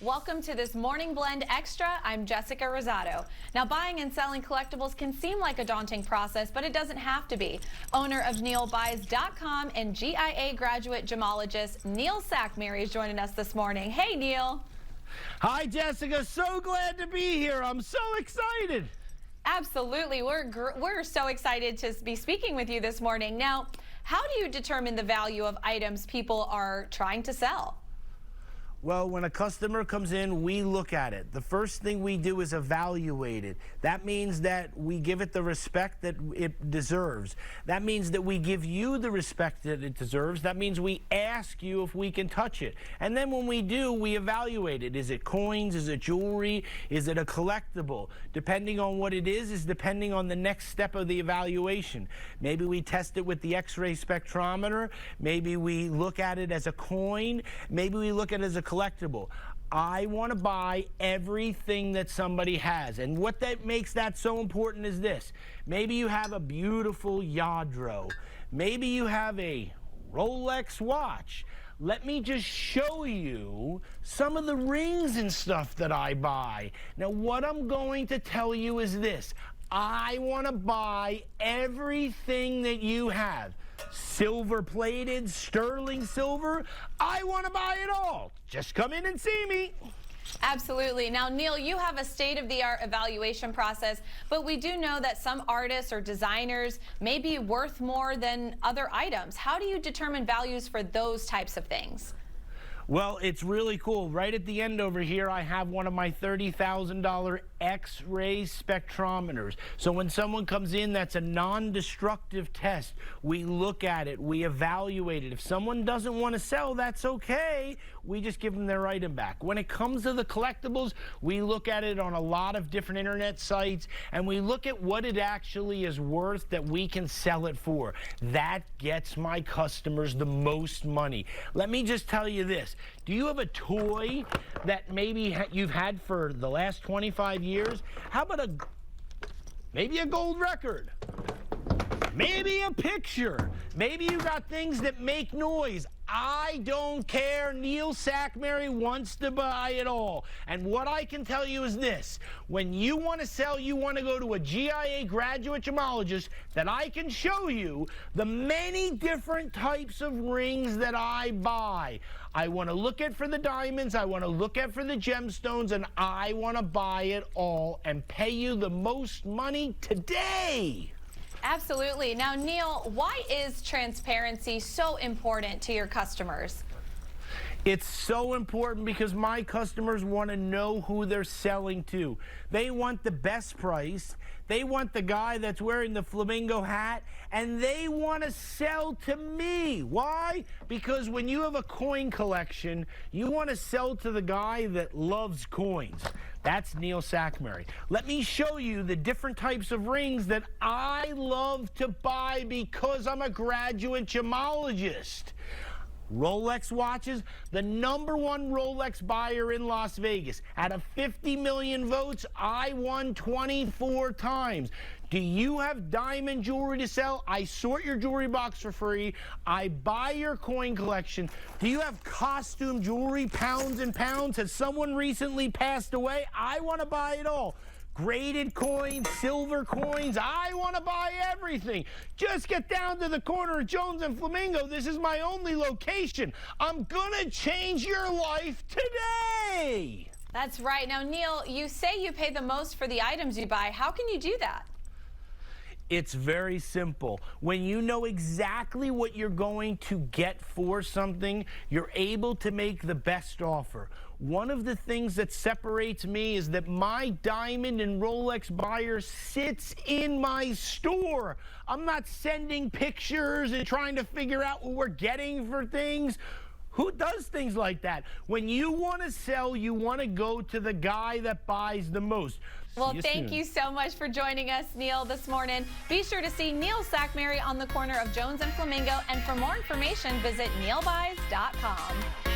Welcome to this Morning Blend Extra. I'm Jessica Rosado. Now, buying and selling collectibles can seem like a daunting process, but it doesn't have to be. Owner of NeilBuys.com and GIA graduate gemologist Neil Sackmary is joining us this morning. Hey, Neil. Hi, Jessica. So glad to be here. I'm so excited. Absolutely. We're so excited to be speaking with you this morning. Now, how do you determine the value of items people are trying to sell? Well, when a customer comes in, we look at it. The first thing we do is evaluate it. That means that we give it the respect that it deserves. That means that we give you the respect that it deserves. That means we ask you if we can touch it. And then when we do, we evaluate it. Is it coins? Is it jewelry? Is it a collectible? Depending on what it is depending on the next step of the evaluation. Maybe we test it with the X-ray spectrometer. Maybe we look at it as a coin. Maybe we look at it as a collectible. I want to buy everything that somebody has. And what that makes that so important is this. Maybe you have a beautiful Yadro. Maybe you have a Rolex watch. Let me just show you some of the rings and stuff that I buy. Now, what I'm going to tell you is this. I want to buy everything that you have. Silver plated, sterling silver, I want to buy it all. Just come in and see me. Absolutely. Now, Neil, you have a state-of-the-art evaluation process, but we do know that some artists or designers may be worth more than other items. How do you determine values for those types of things? Well, it's really cool. Right at the end over here, I have one of my $30,000 X-ray spectrometers. So when someone comes in, that's a non-destructive test. We look at it, we evaluate it. If someone doesn't want to sell, that's okay. We just give them their item back. When it comes to the collectibles, we look at it on a lot of different internet sites, and we look at what it actually is worth that we can sell it for. That gets my customers the most money. Let me just tell you this. Do you have a toy that maybe you've had for the last 25 years? How about maybe a gold record? Maybe a picture. Maybe you got things that make noise. I don't care. Neil Sackmary wants to buy it all. And what I can tell you is this. When you want to sell, you want to go to a GIA graduate gemologist that I can show you the many different types of rings that I buy. I want to look at for the diamonds, I want to look at for the gemstones, and I want to buy it all and pay you the most money today. Absolutely. Now, Neil, why is transparency so important to your customers? It's so important because my customers want to know who they're selling to. They want the best price. They want the guy that's wearing the flamingo hat, and they want to sell to me. Why? Because when you have a coin collection, you want to sell to the guy that loves coins. That's Neil Sackmary. Let me show you the different types of rings that I love to buy because I'm a graduate gemologist. Rolex watches, the #1 Rolex buyer in Las Vegas. Out of 50 million votes, I won 24 times. Do you have diamond jewelry to sell? I sort your jewelry box for free. I buy your coin collection. Do you have costume jewelry, pounds and pounds? Has someone recently passed away? I want to buy it all. Graded coins, silver coins, I want to buy everything. Just get down to the corner of Jones and Flamingo. This is my only location. I'm going to change your life today. That's right. Now, Neil, you say you pay the most for the items you buy. How can you do that? It's very simple. When you know exactly what you're going to get for something, you're able to make the best offer. One of the things that separates me is that my diamond and Rolex buyer sits in my store. I'm not sending pictures and trying to figure out what we're getting for things. Who does things like that? When you want to sell, you want to go to the guy that buys the most. Well, thank you so much for joining us, Neil, this morning. Be sure to see Neil Sackmary on the corner of Jones and Flamingo. And for more information, visit NeilBuys.com.